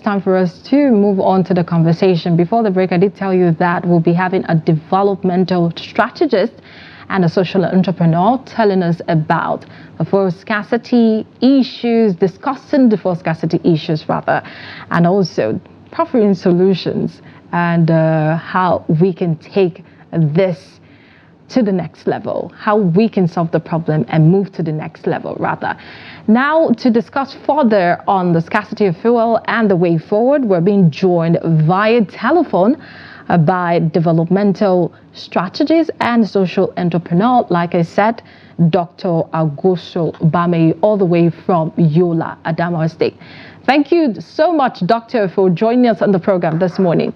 Time for us to move on to the conversation. Before the break, I did tell you that we'll be having a developmental strategist and a social entrepreneur telling us about the fuel scarcity issues, discussing the fuel scarcity issues rather, and also proffering solutions and how we can take this to the next level, how we can solve the problem and move to the next level rather. Now, to discuss further on the scarcity of fuel and the way forward, we're being joined via telephone by developmental strategist and social entrepreneur, like I said, Dr. Agoso Bamaiyi, all the way from Yola, Adamawa State. Thank you so much, Doctor, for joining us on the program this morning.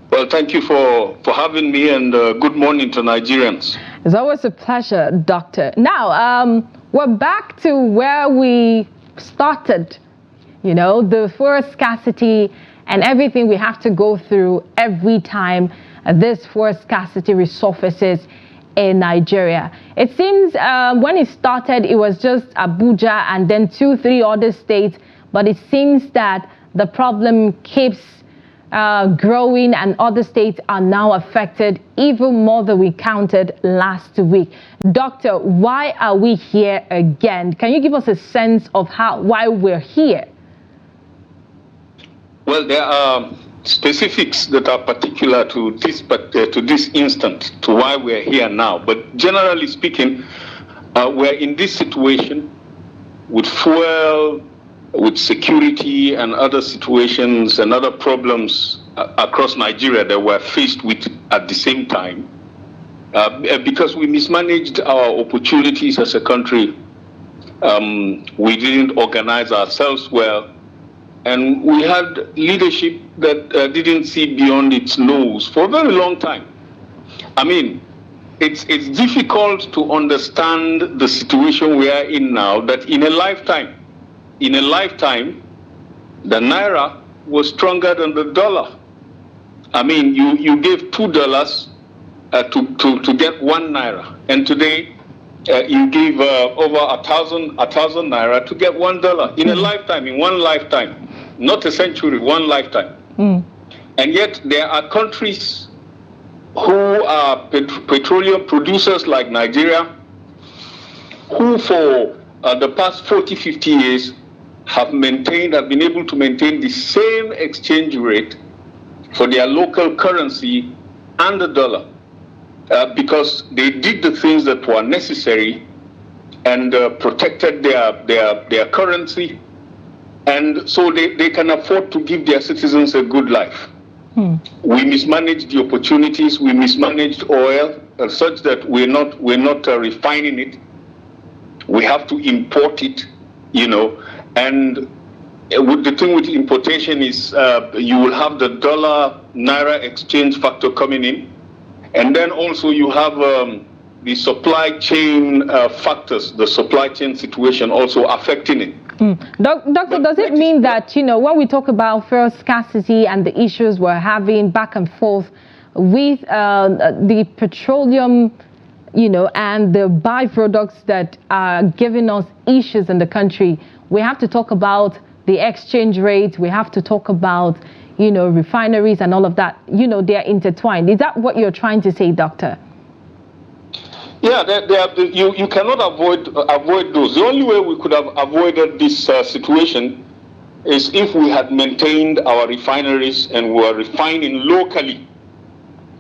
Well, thank you for having me, and good morning to Nigerians. It's always a pleasure, Doctor. Now, we're back to where we started, you know, the fuel scarcity and everything we have to go through every time this fuel scarcity resurfaces in Nigeria. It seems when it started, it was just Abuja and then 2-3 other states, but it seems that the problem keeps growing and other states are now affected even more than we counted last week. Doctor, why are we here again? Can you give us a sense of why we're here? Well, there are specifics that are particular to this instant, to why we're here now. But generally speaking, we're in this situation with fuel, with security and other situations and other problems across Nigeria that we're faced with at the same time, because we mismanaged our opportunities as a country. We didn't organize ourselves well, and we had leadership that didn't see beyond its nose for a very long time. I mean, it's difficult to understand the situation we are in now, that in a lifetime, the naira was stronger than the dollar. I mean, you gave $2 to get 1 naira, and today you give over 1,000 naira to get $1 in a lifetime, in one lifetime, not a century, one lifetime. And yet there are countries who are petroleum producers like Nigeria, who for the past 40-50 years have been able to maintain the same exchange rate for their local currency and the dollar, because they did the things that were necessary and protected their currency, and so they can afford to give their citizens a good life. We mismanaged the opportunities. We mismanaged oil such that we're not refining it. We have to import it, you know. And with the thing with importation is you will have the dollar-naira exchange factor coming in. And then also you have the supply chain factors, the supply chain situation also affecting it. Doctor, does it mean that, you know, when we talk about fuel scarcity and the issues we're having back and forth with the petroleum, you know, and the byproducts that are giving us issues in the country, we have to talk about the exchange rate, we have to talk about, you know, refineries and all of that, you know, they're intertwined. Is that what you're trying to say, Doctor? Yeah, you cannot avoid those. The only way we could have avoided this situation is if we had maintained our refineries and we were refining locally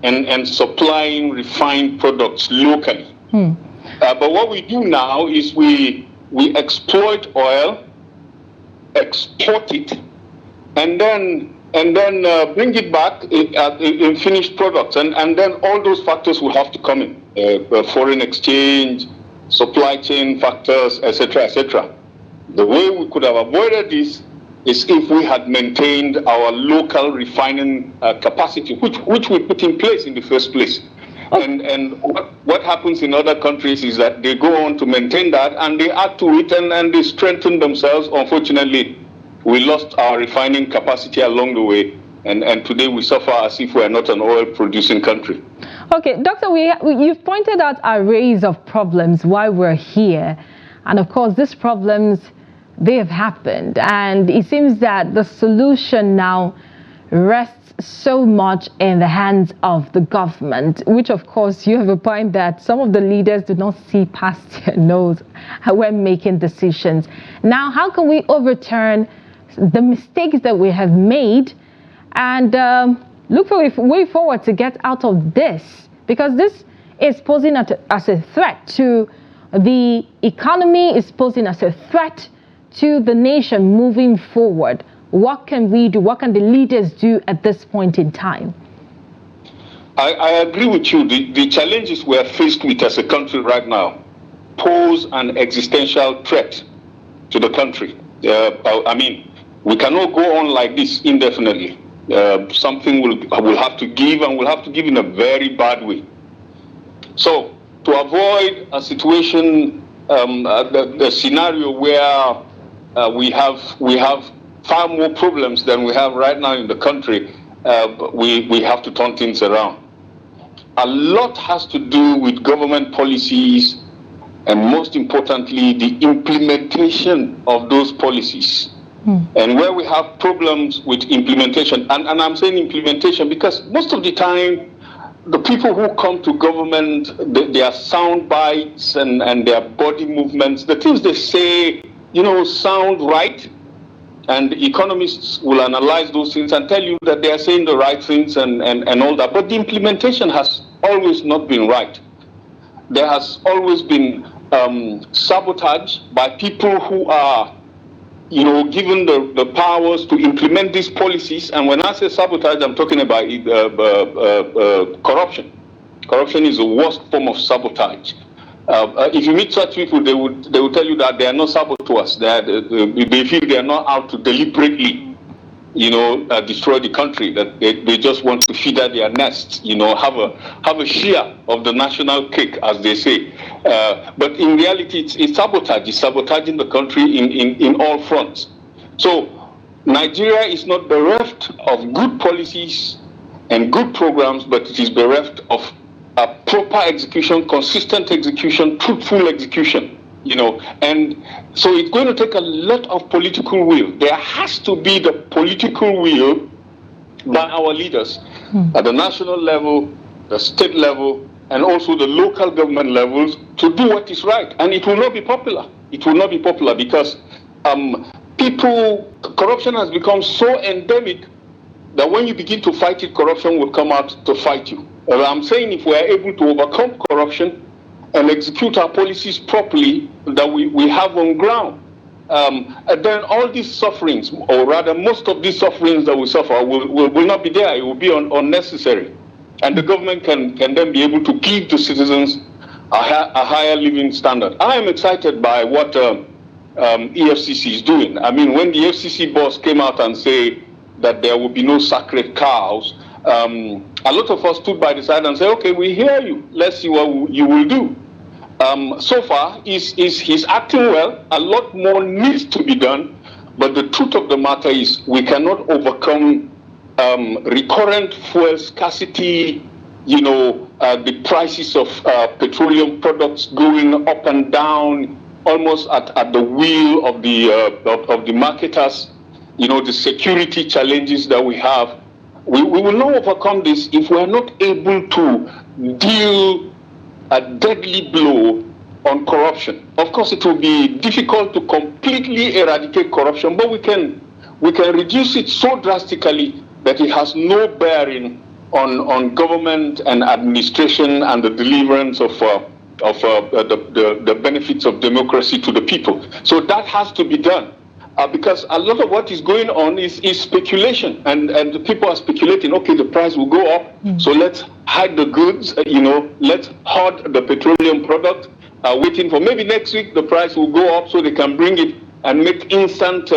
and supplying refined products locally. But what we do now is we exploit oil, export it, and then bring it back in finished products, and then all those factors will have to come in: foreign exchange, supply chain factors, etc., etc. The way we could have avoided this is if we had maintained our local refining capacity, which we put in place in the first place. And what happens in other countries is that they go on to maintain that and they add to it and they strengthen themselves. Unfortunately, we lost our refining capacity along the way, and today we suffer as if we are not an oil-producing country. Okay, Doctor, you've pointed out arrays of problems why we're here. And of course, these problems they have happened, and it seems that the solution now rests so much in the hands of the government, which of course you have a point that some of the leaders do not see past their nose when making decisions. Now, how can we overturn the mistakes that we have made and look for a way forward to get out of this? Because this is posing as a threat to the economy, is posing as a threat to the nation moving forward. What can we do? What can the leaders do at this point in time? I agree with you. The challenges we are faced with as a country right now pose an existential threat to the country. I mean, we cannot go on like this indefinitely. Something will have to give, and will have to give in a very bad way. So, to avoid a situation, the scenario where we have far more problems than we have right now in the country, we have to turn things around. A lot has to do with government policies, and most importantly, the implementation of those policies. And where we have problems with implementation, and I'm saying implementation because most of the time, the people who come to government, their sound bites and their body movements, the things they say, sound right. And economists will analyze those things and tell you that they are saying the right things and all that. But the implementation has always not been right. There has always been sabotage by people who are, given the powers to implement these policies. And when I say sabotage, I'm talking about corruption. Corruption is the worst form of sabotage. If you meet such people, they would tell you that they are not saboteurs. They feel they are not out to deliberately, destroy the country. That they just want to feather their nests, have a share of the national cake, as they say. But in reality, it's sabotage. It's sabotaging the country in all fronts. So Nigeria is not bereft of good policies and good programs, but it is bereft of a proper execution, consistent execution, truthful execution, and so it's going to take a lot of political will. There has to be the political will by our leaders at the national level, the state level, and also the local government levels to do what is right. And it will not be popular. It will not be popular because corruption has become so endemic that when you begin to fight it, corruption will come out to fight you. I'm saying if we are able to overcome corruption and execute our policies properly that we have on ground, and then all these sufferings, or rather most of these sufferings that we suffer will not be there. It will be unnecessary. And the government can then be able to give the citizens a higher living standard. I am excited by what EFCC is doing. I mean, when the FCC boss came out and said that there will be no sacred cows, a lot of us stood by the side and said, okay, we hear you. Let's see what you will do. So far, he's acting well. A lot more needs to be done. But the truth of the matter is we cannot overcome recurrent fuel scarcity, the prices of petroleum products going up and down, almost at the will of the marketers, the security challenges that we have. We will not overcome this if we are not able to deal a deadly blow on corruption. Of course, it will be difficult to completely eradicate corruption, but we can reduce it so drastically that it has no bearing on government and administration and the deliverance of the benefits of democracy to the people. So that has to be done. Because a lot of what is going on is speculation, and the people are speculating, okay, the price will go up, so let's hide the goods, let's hoard the petroleum product, waiting for maybe next week the price will go up so they can bring it and make instant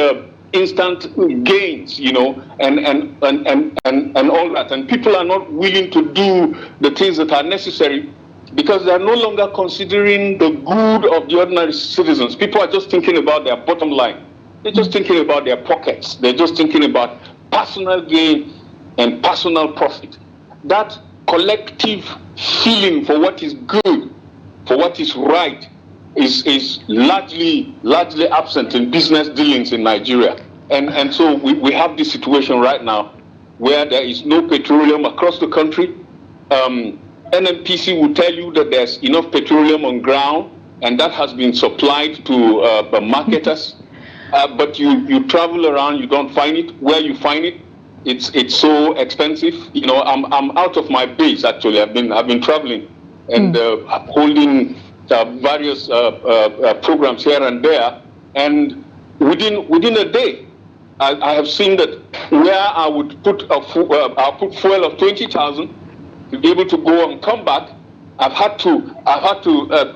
gains, and all that. And people are not willing to do the things that are necessary because they are no longer considering the good of the ordinary citizens. People are just thinking about their bottom line. They're just thinking about their pockets. They're just thinking about personal gain and personal profit. That collective feeling for what is good, for what is right, is largely absent in business dealings in Nigeria. And so we have this situation right now where there is no petroleum across the country. NNPC will tell you that there's enough petroleum on ground, and that has been supplied to the marketers. But you travel around, you don't find it. Where you find it, it's so expensive. You know, I'm out of my base actually. I've been traveling and holding various programs here and there, and within a day, I have seen that where I would put I'll put fuel of 20,000 to be able to go and come back, I've had to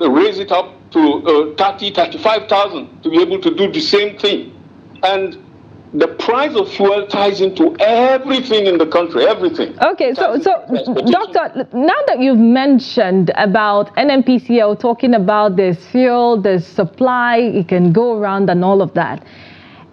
raise it up to 35,000 to be able to do the same thing. And the price of fuel ties into everything in the country, everything. Okay, so Doctor, now that you've mentioned about NNPCL talking about this fuel, this supply, it can go around and all of that.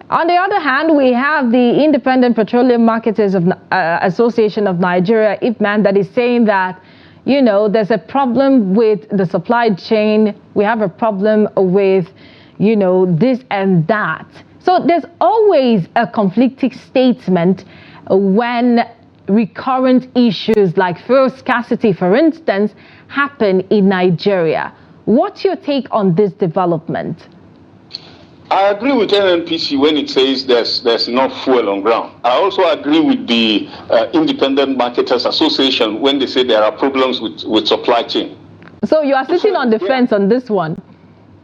On the other hand, we have the Independent Petroleum Marketers of Association of Nigeria, IPMAN, that is saying that, you know, there's a problem with the supply chain. We have a problem with, you know, this and that. So there's always a conflicting statement when recurrent issues like fuel scarcity, for instance, happen in Nigeria. What's your take on this development? I agree with NNPC when it says there's enough fuel on ground. I also agree with the Independent Marketers Association when they say there are problems with supply chain. So you are sitting on the fence on this one?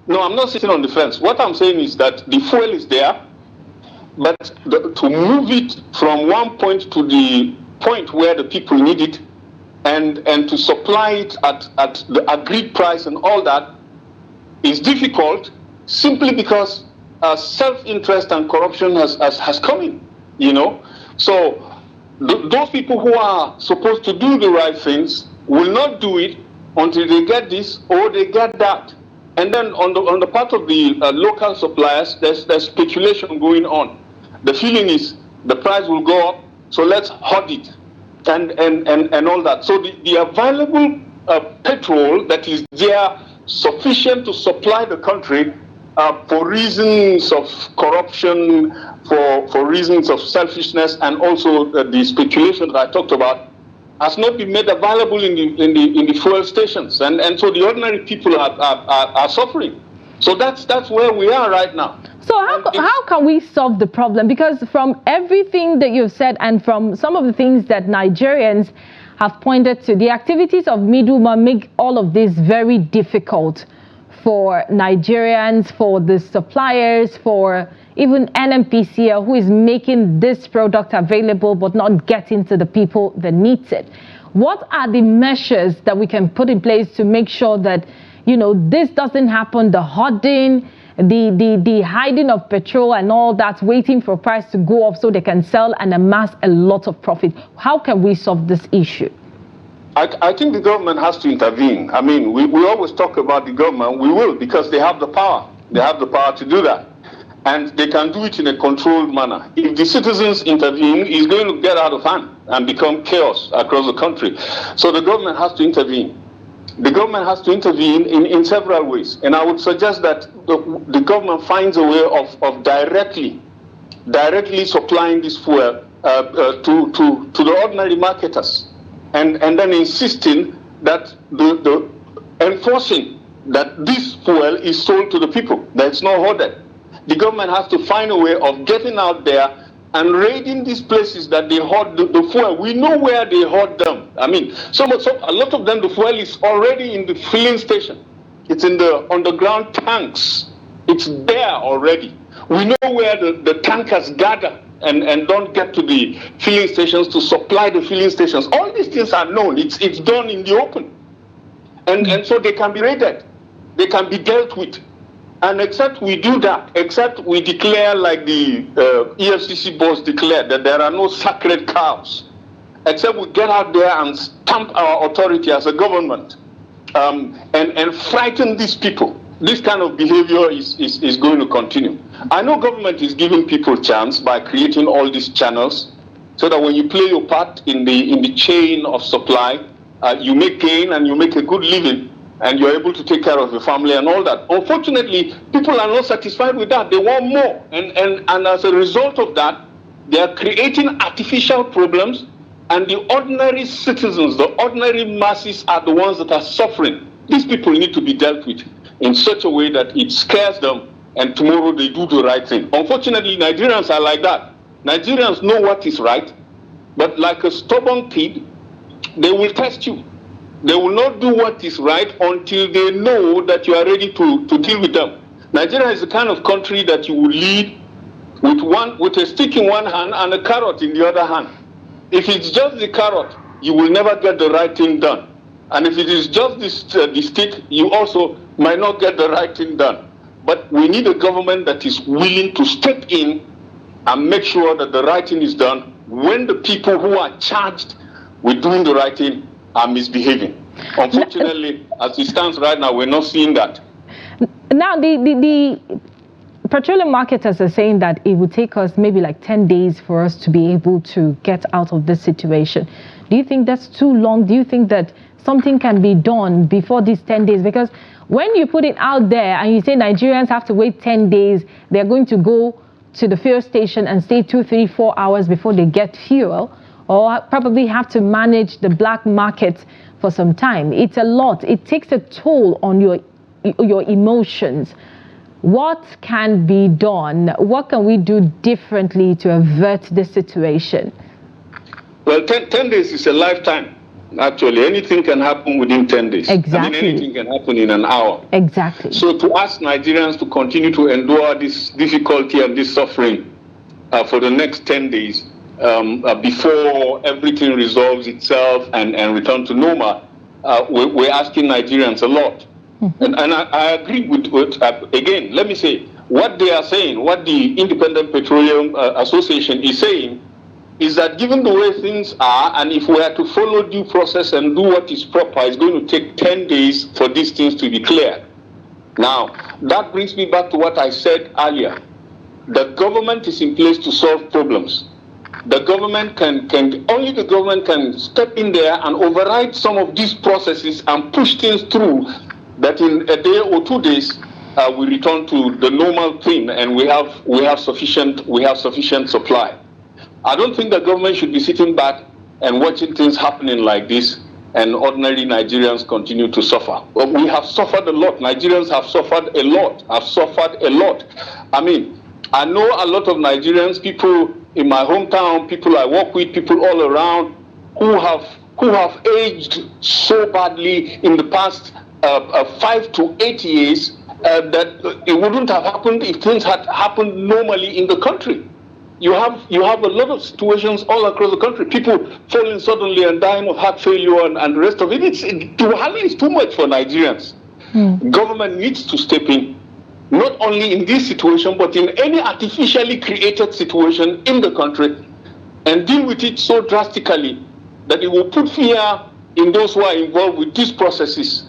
No, I'm not sitting on the fence. What I'm saying is that the fuel is there, but to move it from one point to the point where the people need it and to supply it at the agreed price and all that is difficult simply because self-interest and corruption has come in, you know. So those people who are supposed to do the right things will not do it until they get this or they get that. And then on the part of the local suppliers, there's speculation going on. The feeling is the price will go up, so let's hoard it and all that. So the available petrol that is there sufficient to supply the country for reasons of corruption, for reasons of selfishness, and also the speculation that I talked about, has not been made available in the fuel stations, and so the ordinary people are suffering. So that's where we are right now. So how can we solve the problem? Because from everything that you've said and from some of the things that Nigerians have pointed to, the activities of middlemen make all of this very difficult for Nigerians, for the suppliers, for even NNPCL, who is making this product available but not getting to the people that needs it. What are the measures that we can put in place to make sure that, you know, this doesn't happen, the hoarding, the hiding of petrol and all that, waiting for price to go up so they can sell and amass a lot of profit? How can we solve this issue? I think the government has to intervene. I mean, we always talk about the government. We will, because they have the power. They have the power to do that. And they can do it in a controlled manner. If the citizens intervene, it's going to get out of hand and become chaos across the country. So the government has to intervene. The government has to intervene in several ways. And I would suggest that the government finds a way of directly supplying this fuel to the ordinary marketers. And then insisting that the enforcing that this fuel is sold to the people, that it's not hoarded. The government has to find a way of getting out there and raiding these places that they hoard the fuel. We know where they hoard them. I mean, a lot of them, the fuel is already in the filling station. It's in the underground tanks. It's there already. We know where the tankers gather and don't get to the filling stations to supply the filling stations. All these things are known. It's done in the open. And so they can be raided. They can be dealt with. And except we do that, except we declare, like the EFCC boss declared, that there are no sacred cows, except we get out there and stamp our authority as a government and frighten these people, this kind of behavior is going to continue. I know government is giving people a chance by creating all these channels so that when you play your part in the chain of supply, you make gain and you make a good living. and you're able to take care of your family and all that. Unfortunately, people are not satisfied with that. They want more. And as a result of that, they are creating artificial problems, and the ordinary citizens, the ordinary masses are the ones that are suffering. These people need to be dealt with in such a way that it scares them, and tomorrow they do the right thing. Unfortunately, Nigerians are like that. Nigerians know what is right, but like a stubborn kid, they will test you. They will not do what is right until they know that you are ready to deal with them. Nigeria is the kind of country that you will lead with a stick in one hand and a carrot in the other hand. If it's just the carrot, you will never get the right thing done. And if it is just the stick, you also might not get the right thing done. But we need a government that is willing to step in and make sure that the right thing is done when the people who are charged with doing the right thing are misbehaving. Unfortunately, as it stands right now, we're not seeing that. Now, the petroleum marketers are saying that it would take us maybe like 10 days for us to be able to get out of this situation. Do you think that's too long? Do you think that something can be done before these 10 days? Because when you put it out there and you say Nigerians have to wait 10 days, they're going to go to the fuel station and stay 2, 3, 4 hours before they get fuel, or probably have to manage the black market for some time. It's a lot. It takes a toll on your emotions. What can be done? What can we do differently to avert this situation? Well, 10 days is a lifetime. Actually, anything can happen within 10 days. Exactly. I mean, anything can happen in an hour. Exactly. So to ask Nigerians to continue to endure this difficulty and this suffering for the next 10 days before everything resolves itself and return to normal, we're asking Nigerians a lot. Mm-hmm. And I agree with again, let me say, what they are saying, what the Independent Petroleum Association is saying, is that given the way things are, and if we are to follow due process and do what is proper, it's going to take 10 days for these things to be cleared. Now, that brings me back to what I said earlier. The government is in place to solve problems. The government only the government can step in there and override some of these processes and push things through, that in a day or 2 days, we return to the normal thing and we have sufficient supply. I don't think the government should be sitting back and watching things happening like this and ordinary Nigerians continue to suffer. Well, we have suffered a lot. Nigerians have suffered a lot. I mean, I know a lot of Nigerians, people in my hometown, people I work with, people all around, who have aged so badly in the past 5 to 8 years that it wouldn't have happened if things had happened normally in the country. You have a lot of situations all across the country. People falling suddenly and dying of heart failure and the rest of it. It's too much for Nigerians. Government needs to step in, not only in this situation, but in any artificially created situation in the country, and deal with it so drastically that it will put fear in those who are involved with these processes,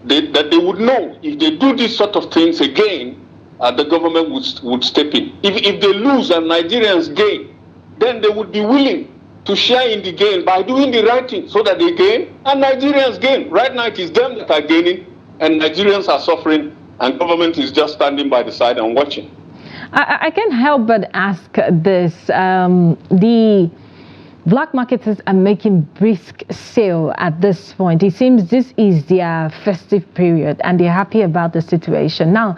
that they would know if they do these sort of things again, the government would step in. If they lose and Nigerians gain, then they would be willing to share in the gain by doing the right thing so that they gain and Nigerians gain. Right now it is them that are gaining and Nigerians are suffering, and government is just standing by the side and watching. I can't help but ask this. The black marketers are making brisk sale at this point. It seems this is their festive period and they're happy about the situation. Now,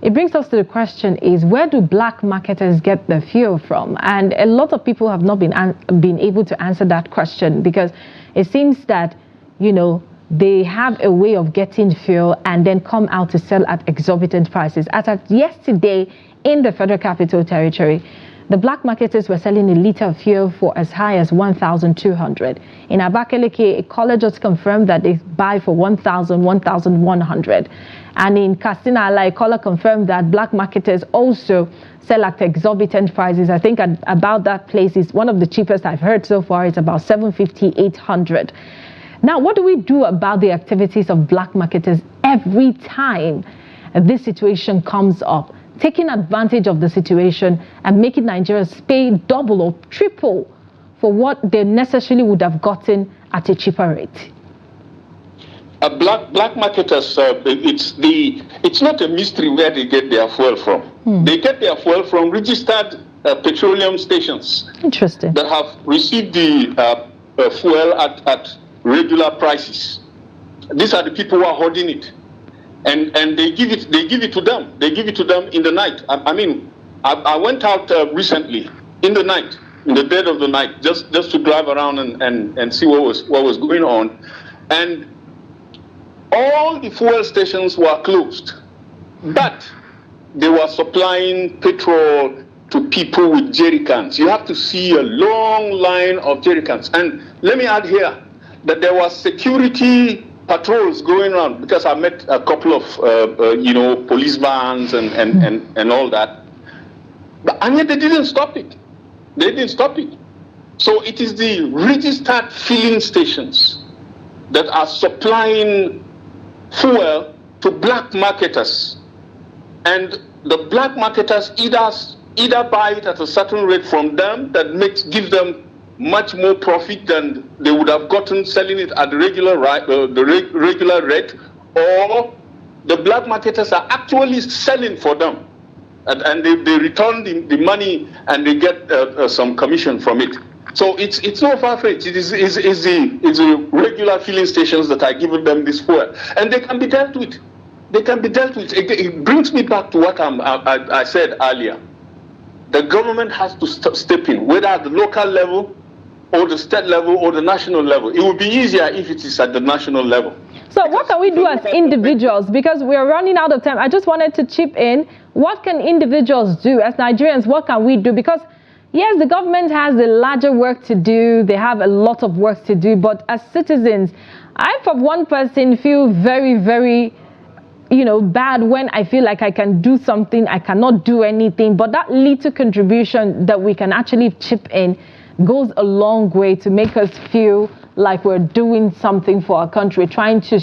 it brings us to the question is, where do black marketers get the fuel from? And a lot of people have not been able to answer that question, because it seems that, they have a way of getting fuel and then come out to sell at exorbitant prices. As of yesterday in the Federal Capital Territory, the black marketers were selling a liter of fuel for as high as 1,200. In Abakaliki, a caller just confirmed that they buy for 1,000, 1,100. And in Katsina, a caller confirmed that black marketers also sell at exorbitant prices. I think about that place is one of the cheapest I've heard so far. It's about 750, 800. Now, what do we do about the activities of black marketers every time this situation comes up, taking advantage of the situation and making Nigerians pay double or triple for what they necessarily would have gotten at a cheaper rate? Black marketers, it's not a mystery where they get their fuel from. They get their fuel from registered petroleum stations. Interesting. That have received the fuel at regular prices. These are the people who are holding it, and they give it to them. They give it to them in the night. I went out recently in the night, in the dead of the night, just to drive around and see what was going on, and all the fuel stations were closed, but they were supplying petrol to people with jerry cans. You have to see a long line of jerry cans. And let me add here that there was security patrols going around, because I met a couple of police vans and all that. And yet they didn't stop it. They didn't stop it. So it is the registered filling stations that are supplying fuel to black marketers, and the black marketers either buy it at a certain rate from them that gives them much more profit than they would have gotten selling it at the regular rate, or the black marketers are actually selling for them, and they return the money and they get some commission from it. So it's not far-fetched. It's the regular filling stations that are giving them this fuel, and they can be dealt with. They can be dealt with. It brings me back to what I said earlier. The government has to step in, whether at the local level, or the state level, or the national level. It would be easier if it is at the national level. So what can we do as individuals? Because we are running out of time. I just wanted to chip in. What can individuals do as Nigerians? What can we do? Because yes, the government has a larger work to do. They have a lot of work to do. But as citizens, I, for one person, feel very, very, bad when I feel like I can do something, I cannot do anything. But that little contribution that we can actually chip in goes a long way to make us feel like we're doing something for our country, trying to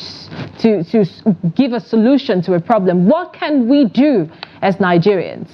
give a solution to a problem. What can we do as Nigerians?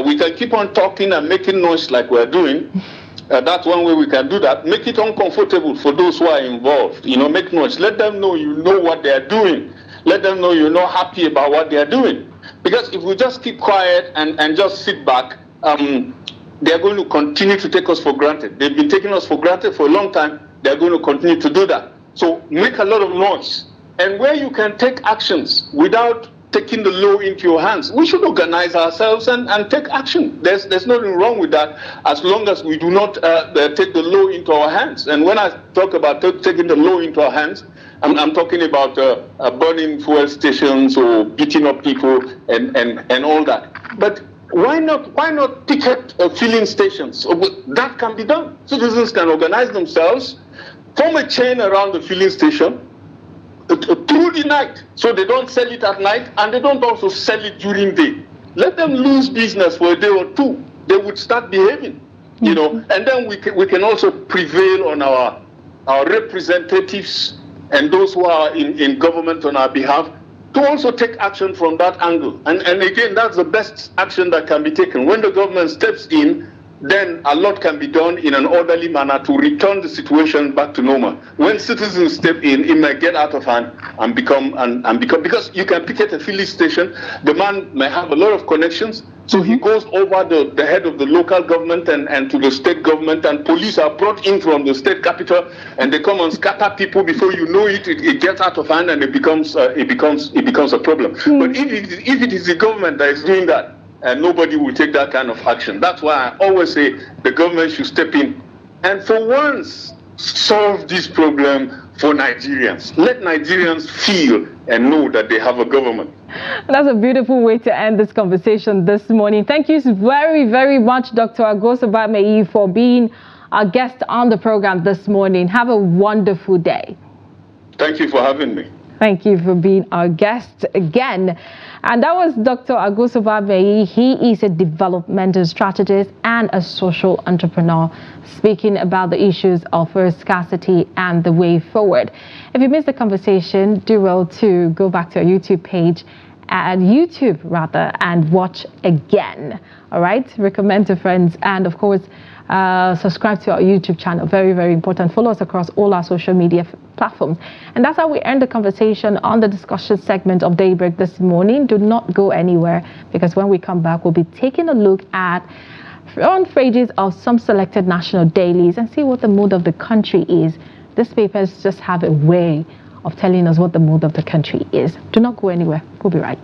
We can keep on talking and making noise like we're doing. That's one way we can do that. Make it uncomfortable for those who are involved. Make noise. Let them know you know what they're doing. Let them know you're not happy about what they're doing. Because if we just keep quiet and just sit back, they're going to continue to take us for granted. They've been taking us for granted for a long time. They're going to continue to do that. So make a lot of noise. And where you can take actions without taking the law into your hands, we should organize ourselves and take action. There's nothing wrong with that, as long as we do not take the law into our hands. And when I talk about taking the law into our hands, I'm talking about burning fuel stations or beating up people and all that. But why not picket filling stations? That can be done. Citizens can organize themselves, form a chain around the filling station through the night, so they don't sell it at night and they don't also sell it during the day. Let them lose business for a day or two. They would start behaving, and then we can also prevail on our representatives and those who are in government on our behalf to also take action from that angle. And again, that's the best action that can be taken. When the government steps in, then a lot can be done in an orderly manner to return the situation back to normal. When citizens step in, it may get out of hand and become because you can picket a filling station. The man may have a lot of connections, so he goes over the head of the local government and to the state government, and police are brought in from the state capital, and they come and scatter people. Before you know it, it gets out of hand and it becomes a problem. But if it is the government that is doing that, and nobody will take that kind of action. That's why I always say the government should step in and for once solve this problem for Nigerians. Let Nigerians feel and know that they have a government. That's a beautiful way to end this conversation this morning. Thank you very, very much, Dr. Agoso Bamaiyi, for being our guest on the program this morning. Have a wonderful day. Thank you for having me. Thank you for being our guest again. And that was Dr. Agoso Bamaiyi. He is a developmental strategist and a social entrepreneur, speaking about the issues of scarcity and the way forward. If you missed the conversation, do well to go back to our YouTube page and YouTube rather, and watch again. All right, recommend to friends, and of course subscribe to our YouTube channel. Very, very important. Follow us across all our social media platforms. And that's how we end the conversation on the discussion segment of Daybreak this morning. Do not go anywhere, because when we come back, we'll be taking a look at front pages of some selected national dailies and see what the mood of the country is. These papers just have a way of telling us what the mood of the country is. Do not go anywhere. We'll be right back.